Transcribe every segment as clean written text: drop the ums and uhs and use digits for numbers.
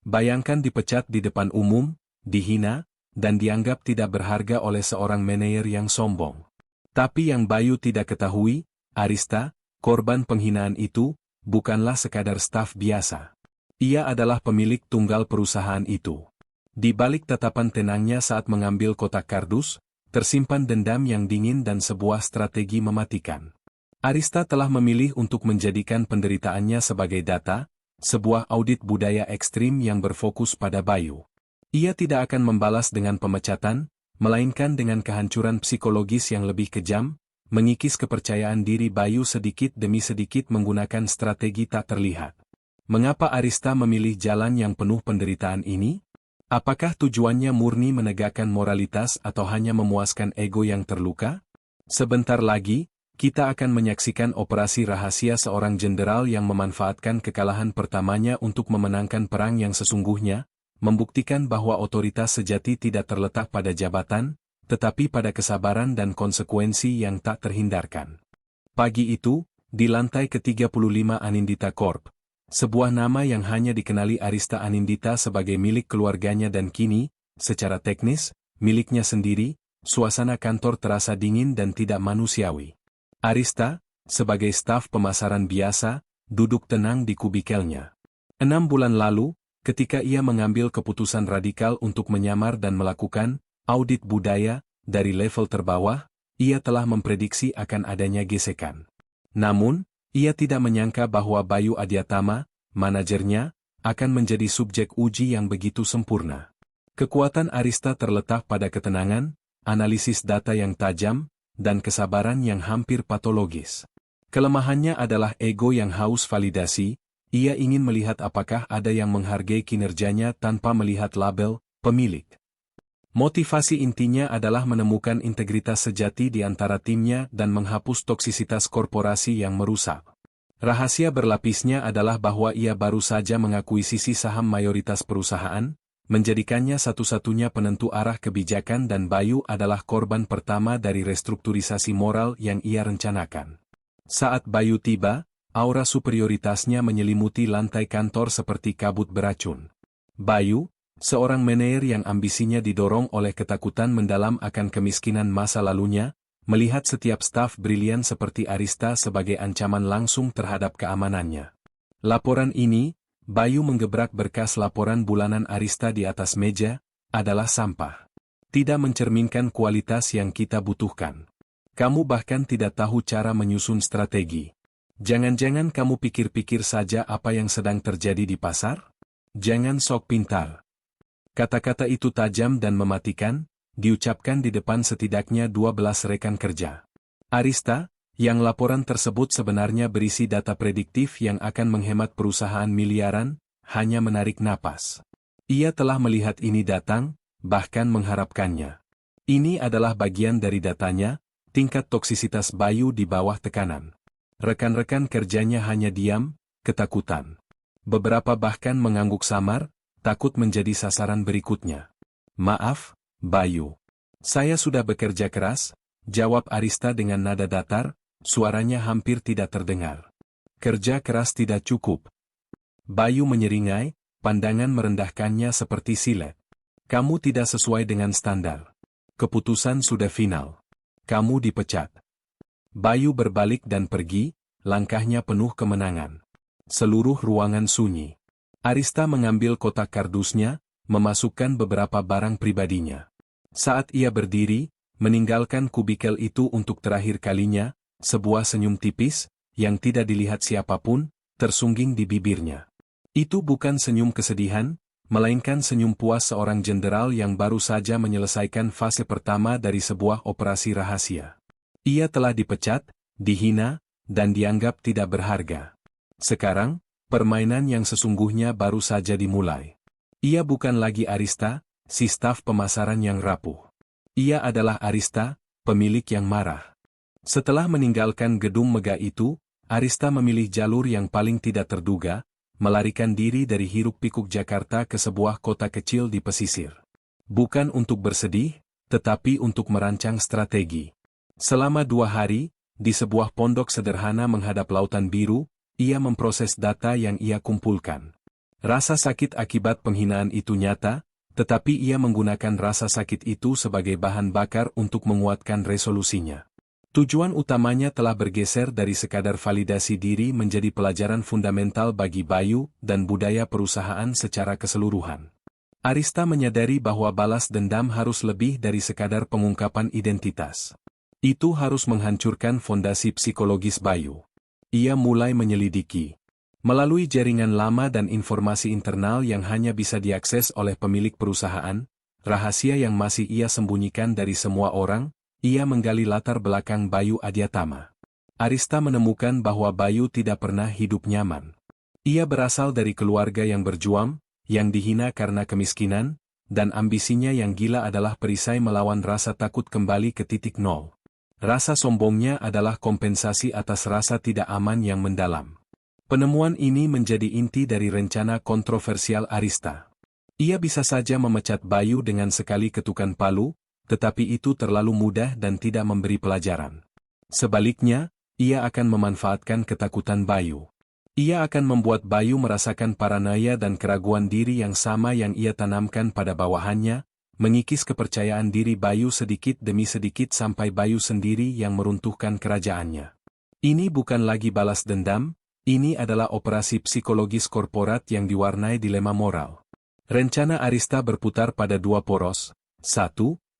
Bayangkan dipecat di depan umum, dihina, dan dianggap tidak berharga oleh seorang manajer yang sombong. Tapi yang Bayu tidak ketahui, Arista, korban penghinaan itu, bukanlah sekadar staf biasa. Ia adalah pemilik tunggal perusahaan itu. Di balik tatapan tenangnya saat mengambil kotak kardus, tersimpan dendam yang dingin dan sebuah strategi mematikan. Arista telah memilih untuk menjadikan penderitaannya sebagai data, sebuah audit budaya ekstrim yang berfokus pada Bayu. Ia tidak akan membalas dengan pemecatan, melainkan dengan kehancuran psikologis yang lebih kejam, mengikis kepercayaan diri Bayu sedikit demi sedikit menggunakan strategi tak terlihat. Mengapa Arista memilih jalan yang penuh penderitaan ini? Apakah tujuannya murni menegakkan moralitas atau hanya memuaskan ego yang terluka? Sebentar lagi, kita akan menyaksikan operasi rahasia seorang jenderal yang memanfaatkan kekalahan pertamanya untuk memenangkan perang yang sesungguhnya, membuktikan bahwa otoritas sejati tidak terletak pada jabatan, tetapi pada kesabaran dan konsekuensi yang tak terhindarkan. Pagi itu, di lantai ke-35 Anindita Corp, sebuah nama yang hanya dikenali Arista Anindita sebagai milik keluarganya dan kini, secara teknis, miliknya sendiri, suasana kantor terasa dingin dan tidak manusiawi. Arista, sebagai staf pemasaran biasa, duduk tenang di kubikelnya. 6 bulan lalu, ketika ia mengambil keputusan radikal untuk menyamar dan melakukan audit budaya dari level terbawah, ia telah memprediksi akan adanya gesekan. Namun, ia tidak menyangka bahwa Bayu Adiatama, manajernya, akan menjadi subjek uji yang begitu sempurna. Kekuatan Arista terletak pada ketenangan, analisis data yang tajam, dan kesabaran yang hampir patologis. Kelemahannya adalah ego yang haus validasi, ia ingin melihat apakah ada yang menghargai kinerjanya tanpa melihat label pemilik. Motivasi intinya adalah menemukan integritas sejati di antara timnya dan menghapus toksisitas korporasi yang merusak. Rahasia berlapisnya adalah bahwa ia baru saja mengakuisisi saham mayoritas perusahaan, menjadikannya satu-satunya penentu arah kebijakan dan Bayu adalah korban pertama dari restrukturisasi moral yang ia rencanakan. Saat Bayu tiba, aura superioritasnya menyelimuti lantai kantor seperti kabut beracun. Bayu, seorang manajer yang ambisinya didorong oleh ketakutan mendalam akan kemiskinan masa lalunya, melihat setiap staf brilian seperti Arista sebagai ancaman langsung terhadap keamanannya. Laporan ini, Bayu menggebrak berkas laporan bulanan Arista di atas meja, adalah sampah. Tidak mencerminkan kualitas yang kita butuhkan. Kamu bahkan tidak tahu cara menyusun strategi. Jangan-jangan kamu pikir-pikir saja apa yang sedang terjadi di pasar? Jangan sok pintar. Kata-kata itu tajam dan mematikan, diucapkan di depan setidaknya 12 rekan kerja. Arista, yang laporan tersebut sebenarnya berisi data prediktif yang akan menghemat perusahaan miliaran, hanya menarik napas. Ia telah melihat ini datang, bahkan mengharapkannya. Ini adalah bagian dari datanya, tingkat toksisitas Bayu di bawah tekanan. Rekan-rekan kerjanya hanya diam, ketakutan. Beberapa bahkan mengangguk samar, takut menjadi sasaran berikutnya. Maaf, Bayu. Saya sudah bekerja keras, jawab Arista dengan nada datar, suaranya hampir tidak terdengar. Kerja keras tidak cukup. Bayu menyeringai, pandangan merendahkannya seperti silet. Kamu tidak sesuai dengan standar. Keputusan sudah final. Kamu dipecat. Bayu berbalik dan pergi, langkahnya penuh kemenangan. Seluruh ruangan sunyi. Arista mengambil kotak kardusnya, memasukkan beberapa barang pribadinya. Saat ia berdiri, meninggalkan kubikel itu untuk terakhir kalinya, sebuah senyum tipis, yang tidak dilihat siapapun, tersungging di bibirnya. Itu bukan senyum kesedihan, melainkan senyum puas seorang jenderal yang baru saja menyelesaikan fase pertama dari sebuah operasi rahasia. Ia telah dipecat, dihina, dan dianggap tidak berharga. Sekarang, permainan yang sesungguhnya baru saja dimulai. Ia bukan lagi Arista, si staf pemasaran yang rapuh. Ia adalah Arista, pemilik yang marah. Setelah meninggalkan gedung megah itu, Arista memilih jalur yang paling tidak terduga, melarikan diri dari hiruk-pikuk Jakarta ke sebuah kota kecil di pesisir. Bukan untuk bersedih, tetapi untuk merancang strategi. Selama 2 hari, di sebuah pondok sederhana menghadap lautan biru, ia memproses data yang ia kumpulkan. Rasa sakit akibat penghinaan itu nyata, tetapi ia menggunakan rasa sakit itu sebagai bahan bakar untuk menguatkan resolusinya. Tujuan utamanya telah bergeser dari sekadar validasi diri menjadi pelajaran fundamental bagi Bayu dan budaya perusahaan secara keseluruhan. Arista menyadari bahwa balas dendam harus lebih dari sekadar pengungkapan identitas. Itu harus menghancurkan fondasi psikologis Bayu. Ia mulai menyelidiki. Melalui jaringan lama dan informasi internal yang hanya bisa diakses oleh pemilik perusahaan, rahasia yang masih ia sembunyikan dari semua orang, ia menggali latar belakang Bayu Adyatama. Arista menemukan bahwa Bayu tidak pernah hidup nyaman. Ia berasal dari keluarga yang berjuang, yang dihina karena kemiskinan, dan ambisinya yang gila adalah perisai melawan rasa takut kembali ke titik nol. Rasa sombongnya adalah kompensasi atas rasa tidak aman yang mendalam. Penemuan ini menjadi inti dari rencana kontroversial Arista. Ia bisa saja memecat Bayu dengan sekali ketukan palu, tetapi itu terlalu mudah dan tidak memberi pelajaran. Sebaliknya, ia akan memanfaatkan ketakutan Bayu. Ia akan membuat Bayu merasakan paranoia dan keraguan diri yang sama yang ia tanamkan pada bawahannya, mengikis kepercayaan diri Bayu sedikit demi sedikit sampai Bayu sendiri yang meruntuhkan kerajaannya. Ini bukan lagi balas dendam, ini adalah operasi psikologis korporat yang diwarnai dilema moral. Rencana Arista berputar pada dua poros. 1.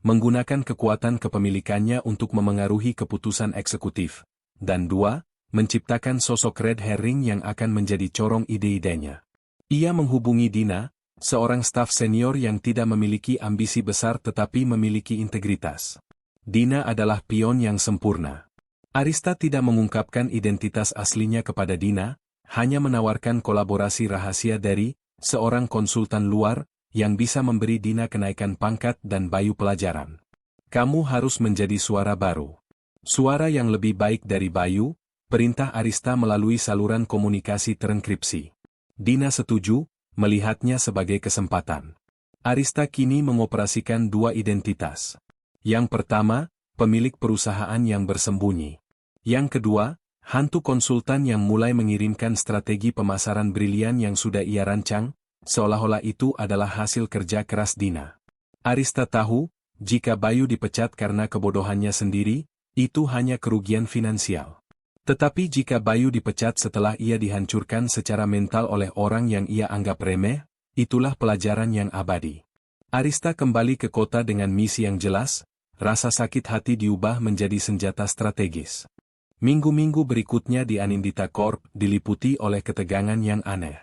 Menggunakan kekuatan kepemilikannya untuk memengaruhi keputusan eksekutif. Dan 2. Menciptakan sosok red herring yang akan menjadi corong ide-idenya. Ia menghubungi Dina, seorang staf senior yang tidak memiliki ambisi besar tetapi memiliki integritas. Dina adalah pion yang sempurna. Arista tidak mengungkapkan identitas aslinya kepada Dina, hanya menawarkan kolaborasi rahasia dari seorang konsultan luar yang bisa memberi Dina kenaikan pangkat dan Bayu pelajaran. Kamu harus menjadi suara baru. Suara yang lebih baik dari Bayu, perintah Arista melalui saluran komunikasi terenkripsi. Dina setuju, melihatnya sebagai kesempatan. Arista kini mengoperasikan dua identitas. Yang pertama, pemilik perusahaan yang bersembunyi. Yang kedua, hantu konsultan yang mulai mengirimkan strategi pemasaran brilian yang sudah ia rancang, seolah-olah itu adalah hasil kerja keras Dina. Arista tahu, jika Bayu dipecat karena kebodohannya sendiri, itu hanya kerugian finansial. Tetapi jika Bayu dipecat setelah ia dihancurkan secara mental oleh orang yang ia anggap remeh, itulah pelajaran yang abadi. Arista kembali ke kota dengan misi yang jelas, rasa sakit hati diubah menjadi senjata strategis. Minggu-minggu berikutnya di Anindita Corp diliputi oleh ketegangan yang aneh.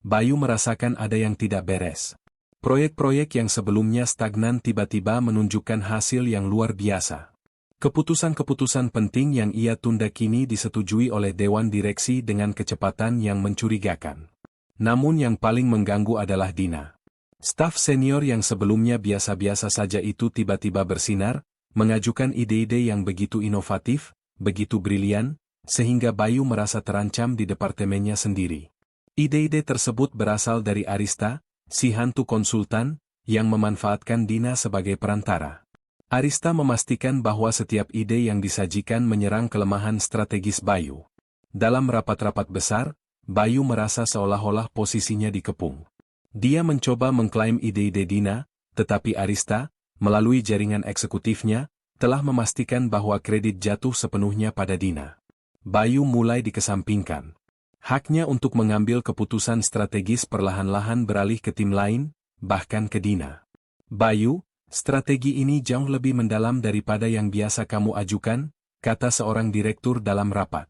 Bayu merasakan ada yang tidak beres. Proyek-proyek yang sebelumnya stagnan tiba-tiba menunjukkan hasil yang luar biasa. Keputusan-keputusan penting yang ia tunda kini disetujui oleh Dewan Direksi dengan kecepatan yang mencurigakan. Namun yang paling mengganggu adalah Dina. Staf senior yang sebelumnya biasa-biasa saja itu tiba-tiba bersinar, mengajukan ide-ide yang begitu inovatif, begitu brilian, sehingga Bayu merasa terancam di departemennya sendiri. Ide-ide tersebut berasal dari Arista, si hantu konsultan, yang memanfaatkan Dina sebagai perantara. Arista memastikan bahwa setiap ide yang disajikan menyerang kelemahan strategis Bayu. Dalam rapat-rapat besar, Bayu merasa seolah-olah posisinya dikepung. Dia mencoba mengklaim ide-ide Dina, tetapi Arista, melalui jaringan eksekutifnya, telah memastikan bahwa kredit jatuh sepenuhnya pada Dina. Bayu mulai dikesampingkan. Haknya untuk mengambil keputusan strategis perlahan-lahan beralih ke tim lain, bahkan ke Dina. Bayu, strategi ini jauh lebih mendalam daripada yang biasa kamu ajukan, kata seorang direktur dalam rapat.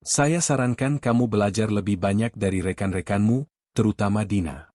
Saya sarankan kamu belajar lebih banyak dari rekan-rekanmu, terutama Dina.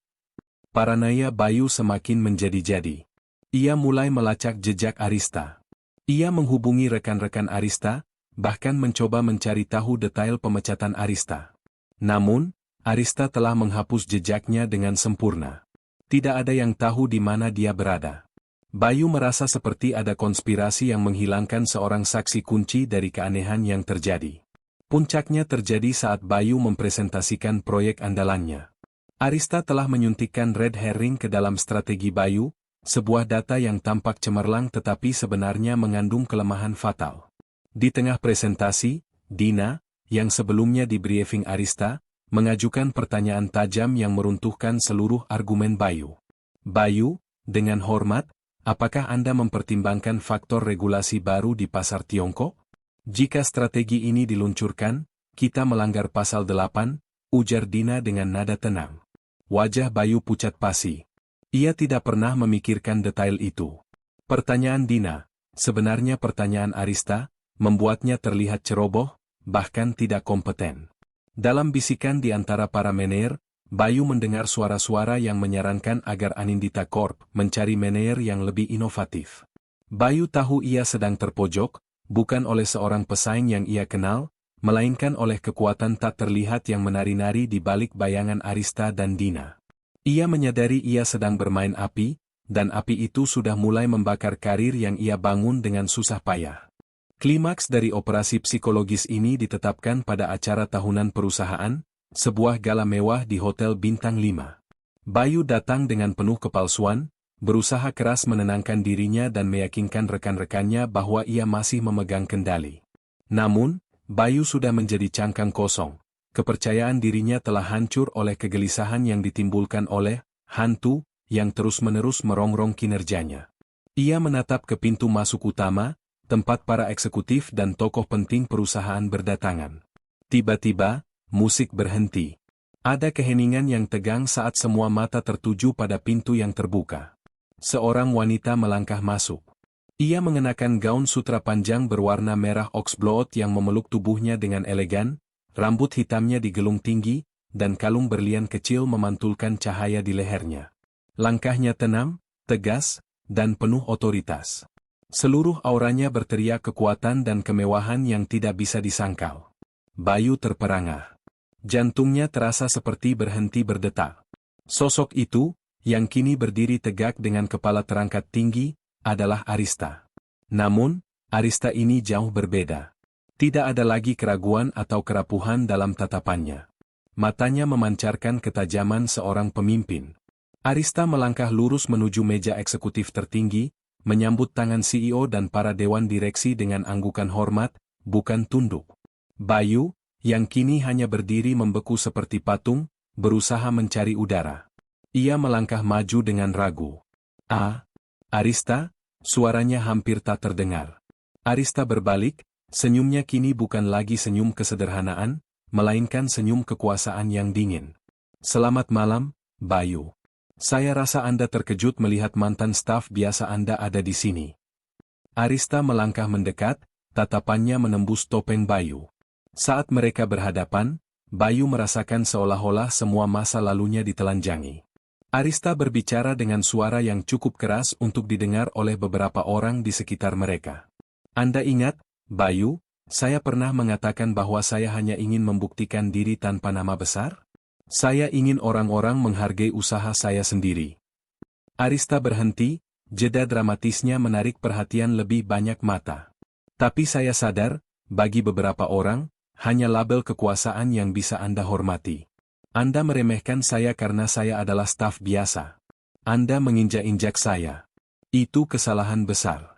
Paranoia Bayu semakin menjadi-jadi. Ia mulai melacak jejak Arista. Ia menghubungi rekan-rekan Arista, bahkan mencoba mencari tahu detail pemecatan Arista. Namun, Arista telah menghapus jejaknya dengan sempurna. Tidak ada yang tahu di mana dia berada. Bayu merasa seperti ada konspirasi yang menghilangkan seorang saksi kunci dari keanehan yang terjadi. Puncaknya terjadi saat Bayu mempresentasikan proyek andalannya. Arista telah menyuntikkan red herring ke dalam strategi Bayu, sebuah data yang tampak cemerlang tetapi sebenarnya mengandung kelemahan fatal. Di tengah presentasi, Dina, yang sebelumnya di briefing Arista, mengajukan pertanyaan tajam yang meruntuhkan seluruh argumen Bayu. Bayu, dengan hormat, apakah Anda mempertimbangkan faktor regulasi baru di pasar Tiongkok? Jika strategi ini diluncurkan, kita melanggar pasal 8, ujar Dina dengan nada tenang. Wajah Bayu pucat pasi. Ia tidak pernah memikirkan detail itu. Pertanyaan Dina, sebenarnya pertanyaan Arista, membuatnya terlihat ceroboh, bahkan tidak kompeten. Dalam bisikan di antara para manajer, Bayu mendengar suara-suara yang menyarankan agar Anindita Corp mencari manajer yang lebih inovatif. Bayu tahu ia sedang terpojok, bukan oleh seorang pesaing yang ia kenal, melainkan oleh kekuatan tak terlihat yang menari-nari di balik bayangan Arista dan Dina. Ia menyadari ia sedang bermain api, dan api itu sudah mulai membakar karir yang ia bangun dengan susah payah. Klimaks dari operasi psikologis ini ditetapkan pada acara tahunan perusahaan, sebuah gala mewah di Hotel Bintang 5. Bayu datang dengan penuh kepalsuan, berusaha keras menenangkan dirinya dan meyakinkan rekan-rekannya bahwa ia masih memegang kendali. Namun, Bayu sudah menjadi cangkang kosong. Kepercayaan dirinya telah hancur oleh kegelisahan yang ditimbulkan oleh hantu yang terus-menerus merongrong kinerjanya. Ia menatap ke pintu masuk utama, tempat para eksekutif dan tokoh penting perusahaan berdatangan. Tiba-tiba, musik berhenti. Ada keheningan yang tegang saat semua mata tertuju pada pintu yang terbuka. Seorang wanita melangkah masuk. Ia mengenakan gaun sutra panjang berwarna merah oxblood yang memeluk tubuhnya dengan elegan, rambut hitamnya digelung tinggi, dan kalung berlian kecil memantulkan cahaya di lehernya. Langkahnya tenang, tegas, dan penuh otoritas. Seluruh auranya berteriak kekuatan dan kemewahan yang tidak bisa disangkal. Bayu terperangah. Jantungnya terasa seperti berhenti berdetak. Sosok itu, yang kini berdiri tegak dengan kepala terangkat tinggi, adalah Arista. Namun, Arista ini jauh berbeda. Tidak ada lagi keraguan atau kerapuhan dalam tatapannya. Matanya memancarkan ketajaman seorang pemimpin. Arista melangkah lurus menuju meja eksekutif tertinggi, menyambut tangan CEO dan para dewan direksi dengan anggukan hormat, bukan tunduk. Bayu, yang kini hanya berdiri membeku seperti patung, berusaha mencari udara. Ia melangkah maju dengan ragu. Arista, suaranya hampir tak terdengar. Arista berbalik, senyumnya kini bukan lagi senyum kesederhanaan, melainkan senyum kekuasaan yang dingin. Selamat malam, Bayu. Saya rasa Anda terkejut melihat mantan staf biasa Anda ada di sini. Arista melangkah mendekat, tatapannya menembus topeng Bayu. Saat mereka berhadapan, Bayu merasakan seolah-olah semua masa lalunya ditelanjangi. Arista berbicara dengan suara yang cukup keras untuk didengar oleh beberapa orang di sekitar mereka. Anda ingat, Bayu, saya pernah mengatakan bahwa saya hanya ingin membuktikan diri tanpa nama besar? Saya ingin orang-orang menghargai usaha saya sendiri. Arista berhenti, jeda dramatisnya menarik perhatian lebih banyak mata. Tapi saya sadar, bagi beberapa orang, hanya label kekuasaan yang bisa Anda hormati. Anda meremehkan saya karena saya adalah staf biasa. Anda menginjak-injak saya. Itu kesalahan besar.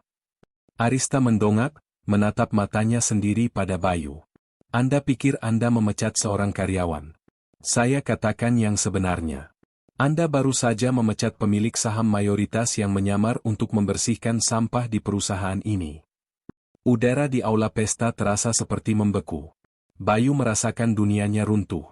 Arista mendongak, menatap matanya sendiri pada Bayu. Anda pikir Anda memecat seorang karyawan. Saya katakan yang sebenarnya. Anda baru saja memecat pemilik saham mayoritas yang menyamar untuk membersihkan sampah di perusahaan ini. Udara di aula pesta terasa seperti membeku. Bayu merasakan dunianya runtuh.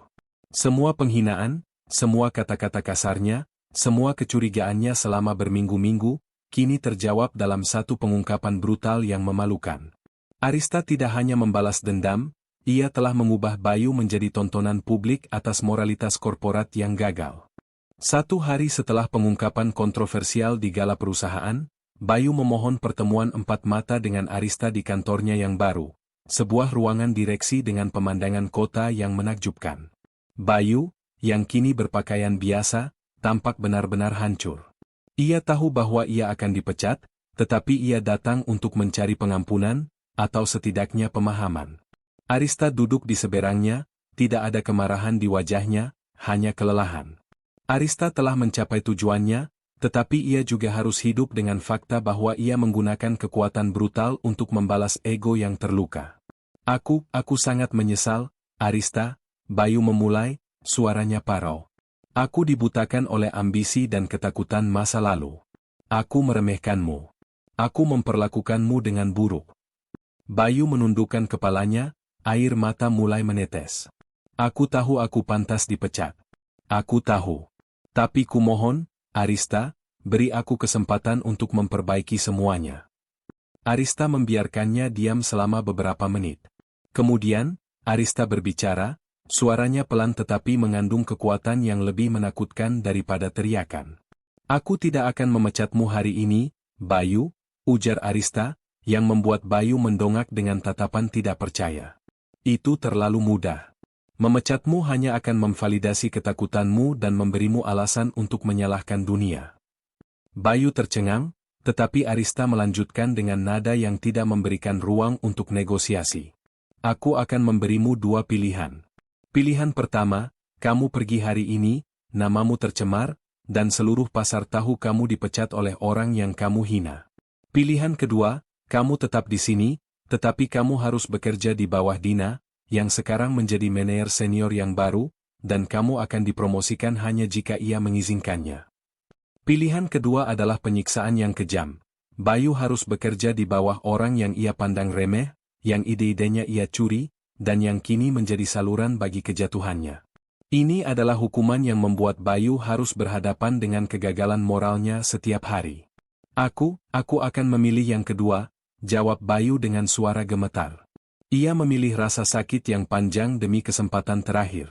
Semua penghinaan, semua kata-kata kasarnya, semua kecurigaannya selama berminggu-minggu, kini terjawab dalam satu pengungkapan brutal yang memalukan. Arista tidak hanya membalas dendam, ia telah mengubah Bayu menjadi tontonan publik atas moralitas korporat yang gagal. 1 hari setelah pengungkapan kontroversial di gala perusahaan, Bayu memohon pertemuan 4 mata dengan Arista di kantornya yang baru, sebuah ruangan direksi dengan pemandangan kota yang menakjubkan. Bayu, yang kini berpakaian biasa, tampak benar-benar hancur. Ia tahu bahwa ia akan dipecat, tetapi ia datang untuk mencari pengampunan, atau setidaknya pemahaman. Arista duduk di seberangnya, tidak ada kemarahan di wajahnya, hanya kelelahan. Arista telah mencapai tujuannya, tetapi ia juga harus hidup dengan fakta bahwa ia menggunakan kekuatan brutal untuk membalas ego yang terluka. Aku sangat menyesal, Arista, Bayu memulai, suaranya parau. Aku dibutakan oleh ambisi dan ketakutan masa lalu. Aku meremehkanmu. Aku memperlakukanmu dengan buruk. Bayu menundukkan kepalanya, air mata mulai menetes. Aku tahu aku pantas dipecat. Aku tahu. Tapi kumohon, Arista, beri aku kesempatan untuk memperbaiki semuanya. Arista membiarkannya diam selama beberapa menit. Kemudian, Arista berbicara, suaranya pelan tetapi mengandung kekuatan yang lebih menakutkan daripada teriakan. Aku tidak akan memecatmu hari ini, Bayu, ujar Arista, yang membuat Bayu mendongak dengan tatapan tidak percaya. Itu terlalu mudah. Memecatmu hanya akan memvalidasi ketakutanmu dan memberimu alasan untuk menyalahkan dunia. Bayu tercengang, tetapi Arista melanjutkan dengan nada yang tidak memberikan ruang untuk negosiasi. Aku akan memberimu dua pilihan. Pilihan pertama, kamu pergi hari ini, namamu tercemar, dan seluruh pasar tahu kamu dipecat oleh orang yang kamu hina. Pilihan kedua, kamu tetap di sini, tetapi kamu harus bekerja di bawah Dina, yang sekarang menjadi manajer senior yang baru, dan kamu akan dipromosikan hanya jika ia mengizinkannya. Pilihan kedua adalah penyiksaan yang kejam. Bayu harus bekerja di bawah orang yang ia pandang remeh, yang ide-idenya ia curi, dan yang kini menjadi saluran bagi kejatuhannya. Ini adalah hukuman yang membuat Bayu harus berhadapan dengan kegagalan moralnya setiap hari. Aku akan memilih yang kedua, jawab Bayu dengan suara gemetar. Ia memilih rasa sakit yang panjang demi kesempatan terakhir.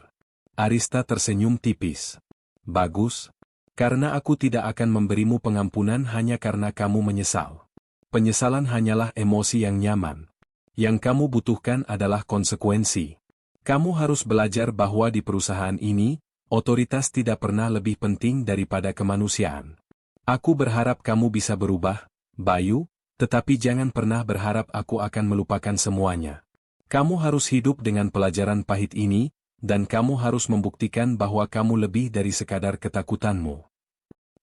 Arista tersenyum tipis. Bagus. Karena aku tidak akan memberimu pengampunan hanya karena kamu menyesal. Penyesalan hanyalah emosi yang nyaman. Yang kamu butuhkan adalah konsekuensi. Kamu harus belajar bahwa di perusahaan ini, otoritas tidak pernah lebih penting daripada kemanusiaan. Aku berharap kamu bisa berubah, Bayu, tetapi jangan pernah berharap aku akan melupakan semuanya. Kamu harus hidup dengan pelajaran pahit ini, dan kamu harus membuktikan bahwa kamu lebih dari sekadar ketakutanmu.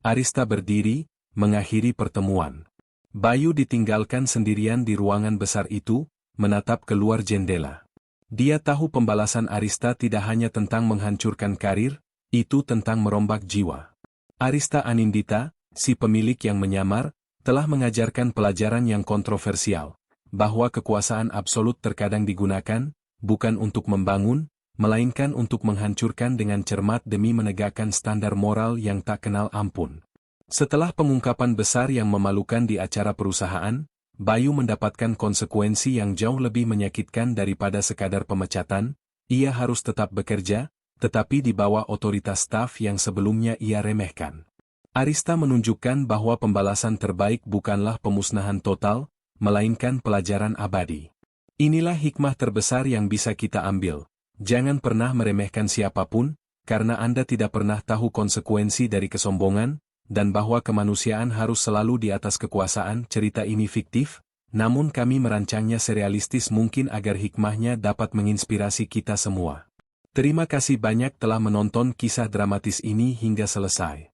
Arista berdiri, mengakhiri pertemuan. Bayu ditinggalkan sendirian di ruangan besar itu, menatap keluar jendela. Dia tahu pembalasan Arista tidak hanya tentang menghancurkan karir, itu tentang merombak jiwa. Arista Anindita, si pemilik yang menyamar, telah mengajarkan pelajaran yang kontroversial, bahwa kekuasaan absolut terkadang digunakan, bukan untuk membangun, melainkan untuk menghancurkan dengan cermat demi menegakkan standar moral yang tak kenal ampun. Setelah pengungkapan besar yang memalukan di acara perusahaan, Bayu mendapatkan konsekuensi yang jauh lebih menyakitkan daripada sekadar pemecatan. Ia harus tetap bekerja, tetapi di bawah otoritas staf yang sebelumnya ia remehkan. Arista menunjukkan bahwa pembalasan terbaik bukanlah pemusnahan total, melainkan pelajaran abadi. Inilah hikmah terbesar yang bisa kita ambil. Jangan pernah meremehkan siapapun, karena Anda tidak pernah tahu konsekuensi dari kesombongan, dan bahwa kemanusiaan harus selalu di atas kekuasaan. Cerita ini fiktif, namun kami merancangnya serealistis mungkin agar hikmahnya dapat menginspirasi kita semua. Terima kasih banyak telah menonton kisah dramatis ini hingga selesai.